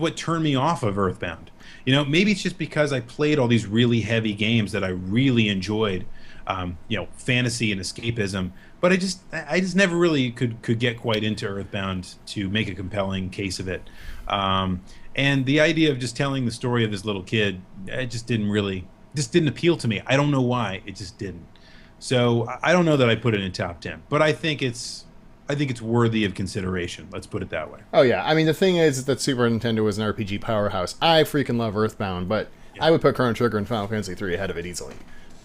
what turned me off of Earthbound. You know, maybe it's just because I played all these really heavy games that I really enjoyed, you know, fantasy and escapism. But I just never really could get quite into Earthbound to make a compelling case of it. And the idea of just telling the story of this little kid, it just didn't appeal to me. I don't know why, it just didn't. So I don't know that I put it in top 10, but I think it's worthy of consideration. Let's put it that way. Oh yeah, I mean the thing is that Super Nintendo was an RPG powerhouse. I freaking love Earthbound, but I would put Chrono Trigger and Final Fantasy 3 ahead of it easily.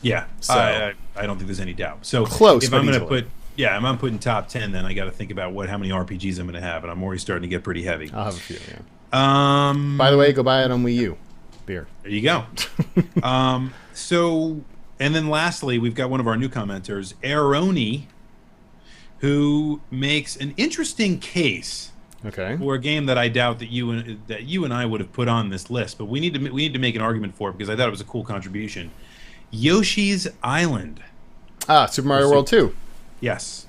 Yeah, so I don't think there's any doubt. So close, if I'm going to put, if I'm putting top 10, then I got to think about how many RPGs I'm going to have, and I'm already starting to get pretty heavy. I'll have a few. Yeah. By the way, go buy it on Wii U. Beer. There you go. So, and then lastly, we've got one of our new commenters, Aaroni, who makes an interesting case for a game that I doubt that you and I would have put on this list, but we need to make an argument for it because I thought it was a cool contribution. Yoshi's Island. Super Mario World 2. Yes.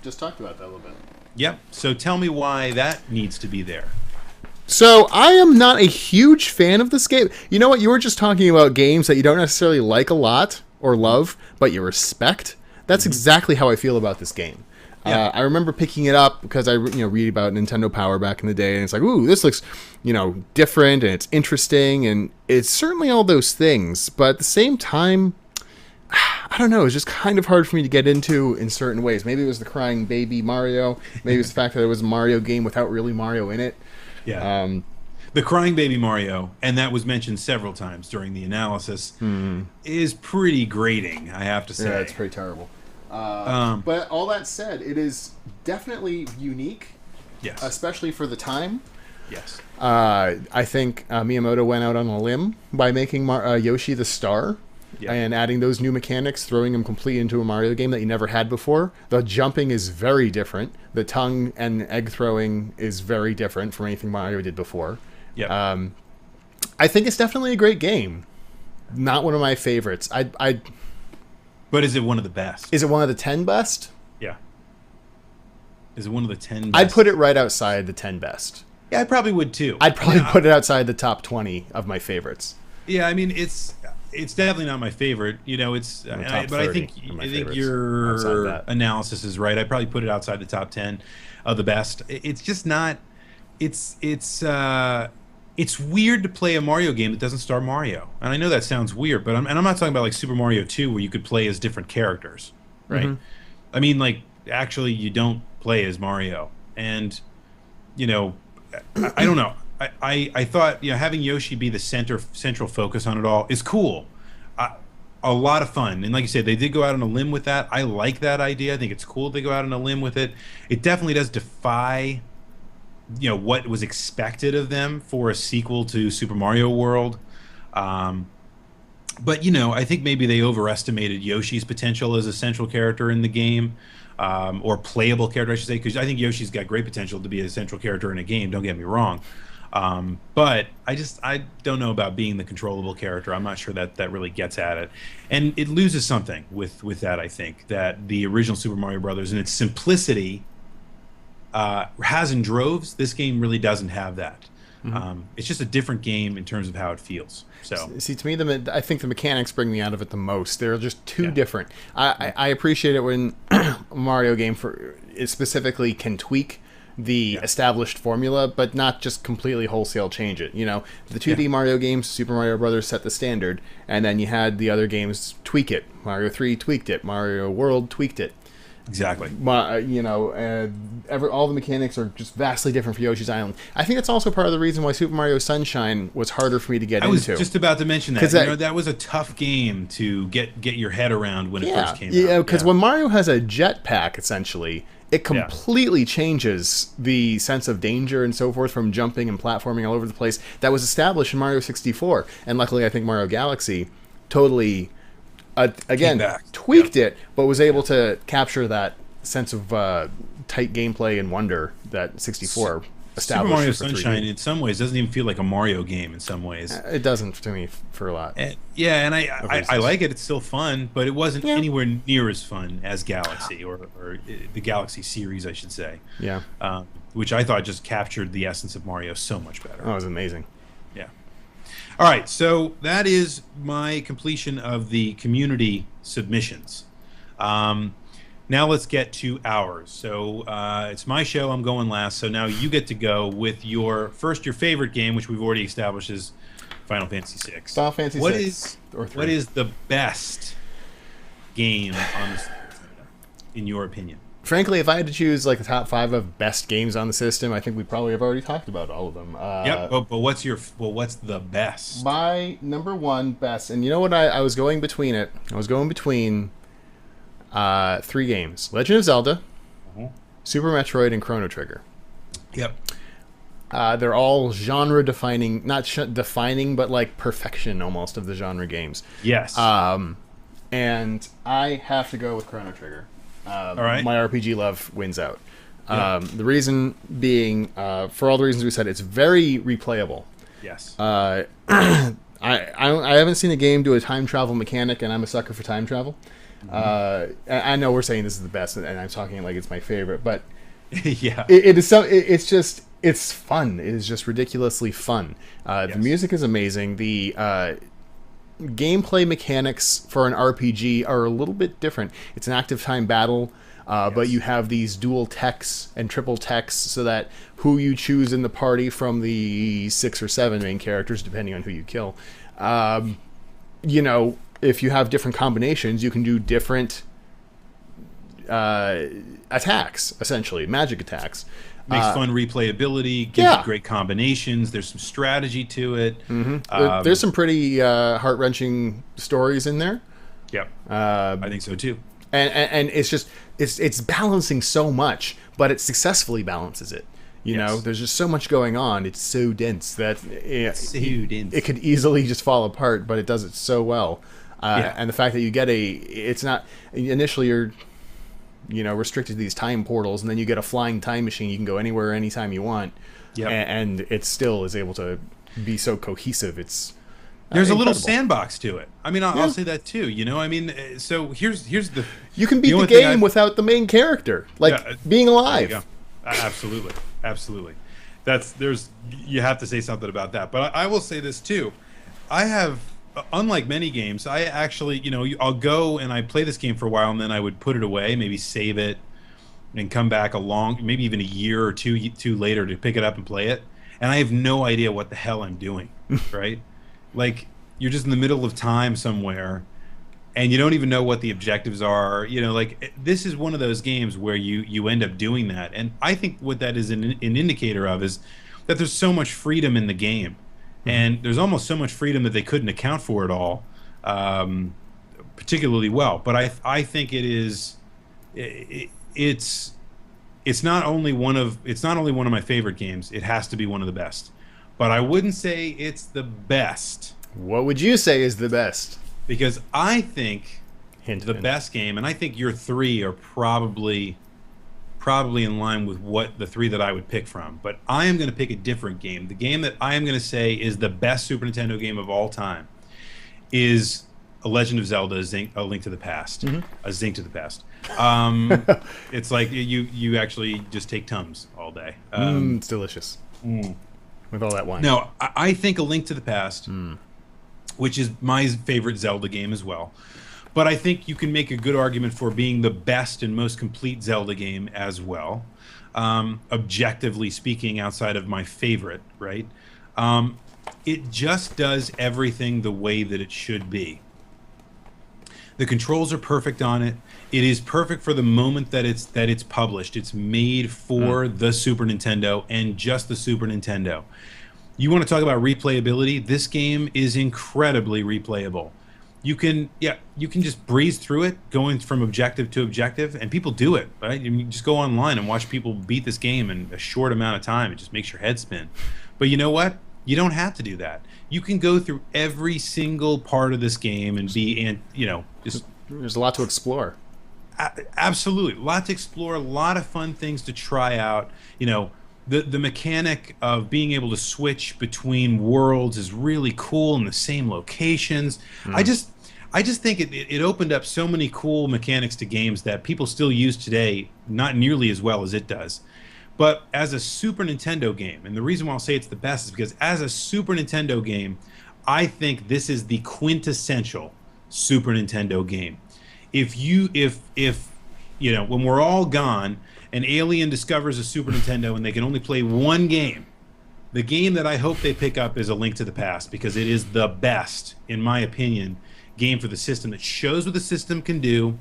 Just talked about that a little bit. Yep. So tell me why that needs to be there. So I am not a huge fan of this game. You know what? You were just talking about games that you don't necessarily like a lot or love, but you respect. That's exactly how I feel about this game. Yeah. I remember picking it up because I read about Nintendo Power back in the day, and it's like, ooh, this looks different and it's interesting, and it's certainly all those things. But at the same time, I don't know, it's just kind of hard for me to get into in certain ways. Maybe it was the crying baby Mario. Maybe it's the fact that it was a Mario game without really Mario in it. Yeah. The crying baby Mario, and that was mentioned several times during the analysis, is pretty grating, I have to say. Yeah, it's pretty terrible. But all that said, it is definitely unique. Yes. Especially for the time. Yes. I think Miyamoto went out on a limb by making Yoshi the star. Yeah. And adding those new mechanics, throwing him completely into a Mario game that you never had before. The jumping is very different. The tongue and egg throwing is very different from anything Mario did before. Yeah. I think it's definitely a great game. Not one of my favorites. But is it one of the best? Is it one of the 10 best? Yeah. Is it one of the 10 best? I'd put it right outside the 10 best. Yeah, I probably would too. I'd probably put it outside the top 20 of my favorites. Yeah, I mean it's definitely not my favorite. It's but I think your analysis is right. I probably put it outside the top 10 of the best. It's just not. It's weird to play a Mario game that doesn't star Mario, and I know that sounds weird, but I'm not talking about like Super Mario 2 where you could play as different characters, right? Mm-hmm. I mean, like actually you don't play as Mario, and I don't know. I thought having Yoshi be the central focus on it all is cool, a lot of fun, and like you said, they did go out on a limb with that. I like that idea. I think it's cool they go out on a limb with it. It definitely does defy what was expected of them for a sequel to Super Mario World. But I think maybe they overestimated Yoshi's potential as a central character in the game, or playable character, I should say, because I think Yoshi's got great potential to be a central character in a game, don't get me wrong. But I don't know about being the controllable character. I'm not sure that really gets at it. And it loses something with that, I think, that the original Super Mario Brothers, in its simplicity, has in droves. This game really doesn't have that. It's just a different game in terms of how it feels. So see, to me, I think the mechanics bring me out of it the most. They're just too different. I appreciate it when a Mario game it specifically can tweak the established formula, but not just completely wholesale change it. The 2D Mario games, Super Mario Brothers set the standard, and then you had the other games tweak it. Mario 3 tweaked it. Mario World tweaked it. Exactly. All the mechanics are just vastly different for Yoshi's Island. I think that's also part of the reason why Super Mario Sunshine was harder for me to get into. I was just about to mention that. That was a tough game to get your head around when it first came out. Yeah, because when Mario has a jetpack, essentially, it completely changes the sense of danger and so forth from jumping and platforming all over the place that was established in Mario 64. And luckily, I think Mario Galaxy totally... tweaked it, but was able to capture that sense of tight gameplay and wonder that 64 established. Super Mario Sunshine, in some ways, doesn't even feel like a Mario game. In some ways, it doesn't to me for a lot. And I like it. It's still fun, but it wasn't anywhere near as fun as Galaxy or the Galaxy series, I should say. Yeah. which I thought just captured the essence of Mario so much better. Oh, it was amazing. Yeah. All right, so that is my completion of the community submissions. Now let's get to ours. So it's my show. I'm going last. So now you get to go with your favorite game, which we've already established is Final Fantasy VI. Final Fantasy VI. What is the best game on the system, in your opinion? Frankly, if I had to choose like the top 5 of best games on the system, I think we probably have already talked about all of them. Yep. But what's the best? My number 1 best, and you know what? I was going between it. I was going between 3 games: Legend of Zelda, Super Metroid, and Chrono Trigger. Yep. They're all genre defining, not defining, but like perfection almost of the genre games. Yes. And I have to go with Chrono Trigger. All right. My RPG love wins out. The reason being, for all the reasons we said, it's very replayable. Yes. I haven't seen a game do a time travel mechanic, and I'm a sucker for time travel. I know we're saying this is the best, and I'm talking like it's my favorite, but yeah, it is so. It's fun. It is just ridiculously fun. The music is amazing. The gameplay mechanics for an RPG are a little bit different. It's an active time battle, but you have these dual techs and triple techs, so that who you choose in the party from the 6 or 7 main characters, depending on who you kill, if you have different combinations, you can do different attacks, essentially magic attacks. Makes fun replayability, gives you great combinations. There's some strategy to it. There's some pretty heart-wrenching stories in there. Yep, I think so too. And it's just it's balancing so much, but it successfully balances it. You know, there's just so much going on. It's so dense that it could easily just fall apart, but it does it so well. And the fact that you get it's not initially you're restricted to these time portals, and then you get a flying time machine. You can go anywhere, anytime you want, and it still is able to be so cohesive. It's there's a little sandbox to it. I mean, I'll say that too. I mean, so here's the you can beat the game without the main character, being alive. Absolutely. You have to say something about that. But I will say this too. I have, unlike many games, I actually, I'll go and I play this game for a while, and then I would put it away, maybe save it, and come back maybe even a year or two later to pick it up and play it, and I have no idea what the hell I'm doing, right? Like, you're just in the middle of time somewhere, and you don't even know what the objectives are. This is one of those games where you end up doing that, and I think what that is an indicator of is that there's so much freedom in the game. And there's almost so much freedom that they couldn't account for it all particularly well. But I think it's not only one of my favorite games. It has to be one of the best. But I wouldn't say it's the best. What would you say is the best? Because I think best game, and I think your 3 are probably in line with what the 3 that I would pick from. But I am going to pick a different game. The game that I am going to say is the best Super Nintendo game of all time is A Legend of Zelda: A Link to the Past. A Zink to the Past. It's like you actually just take Tums all day. It's delicious. With all that wine. No, I think A Link to the Past, which is my favorite Zelda game as well. But I think you can make a good argument for being the best and most complete Zelda game as well. Objectively speaking, outside of my favorite, right? It just does everything the way that it should be. The controls are perfect on it. It is perfect for the moment that it's published. It's made for the Super Nintendo and just the Super Nintendo. You want to talk about replayability? This game is incredibly replayable. You can just breeze through it, going from objective to objective, and people do it, right? You just go online and watch people beat this game in a short amount of time. It just makes your head spin. But you know what? You don't have to do that. You can go through every single part of this game and just there's a lot to explore. Absolutely, a lot to explore, a lot of fun things to try out. The mechanic of being able to switch between worlds is really cool in the same locations. I just think it opened up so many cool mechanics to games that people still use today, not nearly as well as it does. But as a Super Nintendo game, and the reason why I'll say it's the best is because as a Super Nintendo game, I think this is the quintessential Super Nintendo game. If you know, when we're all gone, an alien discovers a Super Nintendo and they can only play one game, the game that I hope they pick up is A Link to the Past, because it is the best, in my opinion, game for the system that shows what the system can do,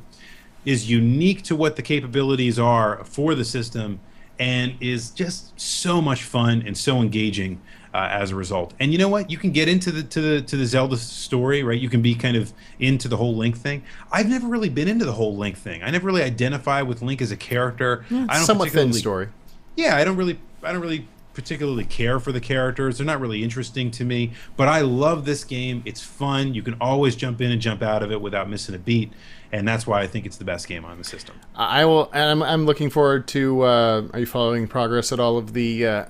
is unique to what the capabilities are for the system, and is just so much fun and so engaging as a result. And you know what? You can get into the Zelda story, right? You can be kind of into the whole Link thing. I've never really been into the whole Link thing. I never really identify with Link as a character. Yeah, I don't somewhat thin story. Yeah, I don't really particularly care for the characters. They're not really interesting to me, but I love this game. It's fun. You can always jump in and jump out of it without missing a beat, and that's why I think it's the best game on the system. I will, and I'm looking forward to. Are you following progress at all of the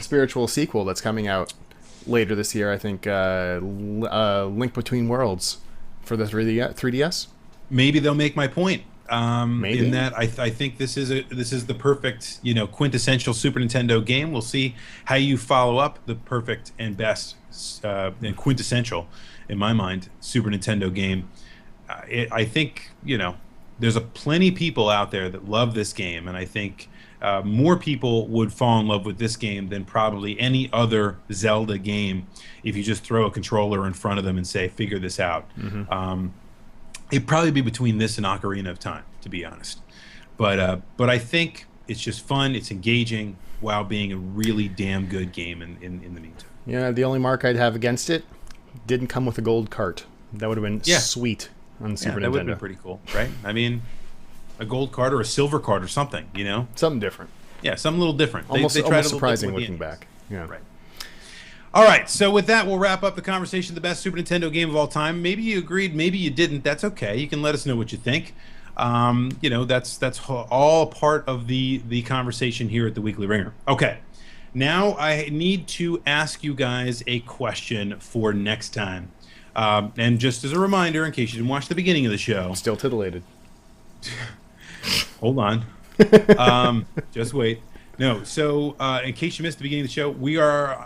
spiritual sequel that's coming out later this year? I think Link Between Worlds for the 3DS. Maybe they'll make my point. Maybe. In that I think this is the perfect, you know, quintessential Super Nintendo game. We'll see how you follow up the perfect and best and quintessential, in my mind, Super Nintendo game. I think, you know, there's a plenty of people out there that love this game, and I think more people would fall in love with this game than probably any other Zelda game if you just throw a controller in front of them and say, figure this out. Mm-hmm. It'd probably be between this and Ocarina of Time, to be honest. But I think it's just fun, it's engaging, while being a really damn good game in the meantime. Yeah, the only mark I'd have against it, didn't come with a gold cart. That would have been sweet on Super Nintendo. That would have been pretty cool, right? I mean, a gold card or a silver card or something, you know? Something different. Yeah, something a little different. Almost surprising looking back. Yeah. Right. All right, so with that, we'll wrap up the conversation. The best Super Nintendo game of all time. Maybe you agreed, maybe you didn't. That's okay. You can let us know what you think. You know, that's all part of the conversation here at the Weekly Ringer. Okay, now I need to ask you guys a question for next time. And just as a reminder, in case you didn't watch the beginning of the show, still titillated. Hold on. Just wait. No, so in case you missed the beginning of the show,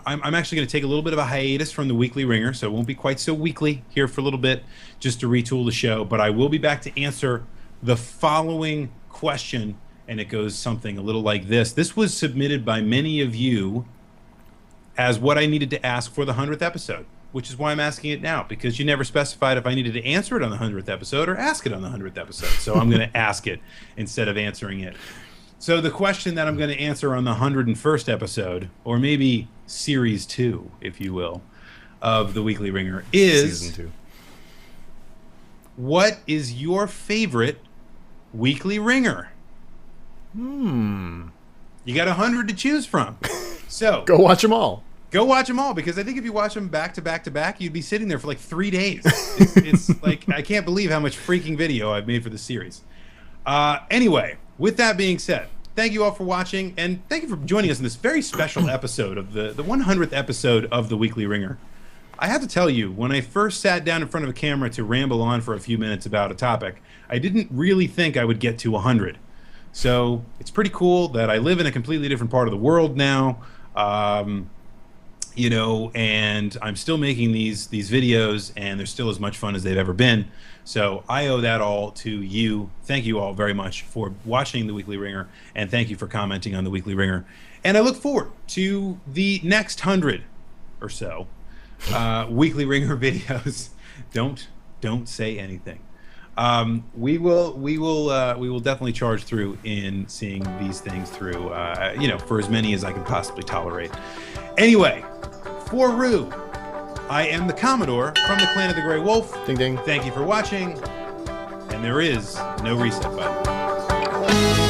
I'm actually going to take a little bit of a hiatus from the Weekly Ringer, so it won't be quite so weekly here for a little bit, just to retool the show. But I will be back to answer the following question, and it goes something a little like this. This was submitted by many of you as what I needed to ask for the 100th episode, which is why I'm asking it now, because you never specified if I needed to answer it on the 100th episode or ask it on the 100th episode. So I'm going to ask it instead of answering it. So the question that I'm going to answer on the 101st episode, or maybe Series 2, if you will, of the Weekly Ringer is... Season 2. What is your favorite Weekly Ringer? You got 100 to choose from. So go watch them all. Go watch them all, because I think if you watch them back to back to back, you'd be sitting there for like 3 days. It's like, I can't believe how much freaking video I've made for this series. Anyway, with that being said, thank you all for watching, and thank you for joining us in this very special episode of the 100th episode of the Weekly Ringer. I have to tell you, when I first sat down in front of a camera to ramble on for a few minutes about a topic, I didn't really think I would get to 100. So it's pretty cool that I live in a completely different part of the world now. You know, and I'm still making these videos, and they're still as much fun as they've ever been. So I owe that all to you. Thank you all very much for watching the Weekly Ringer, and thank you for commenting on the Weekly Ringer. And I look forward to the next 100 or so Weekly Ringer videos. Don't say anything. We will definitely charge through in seeing these things through. You know, for as many as I can possibly tolerate. Anyway, for Rue, I am the Commodore from the Clan of the Grey Wolf. Ding ding. Thank you for watching, and there is no reset button.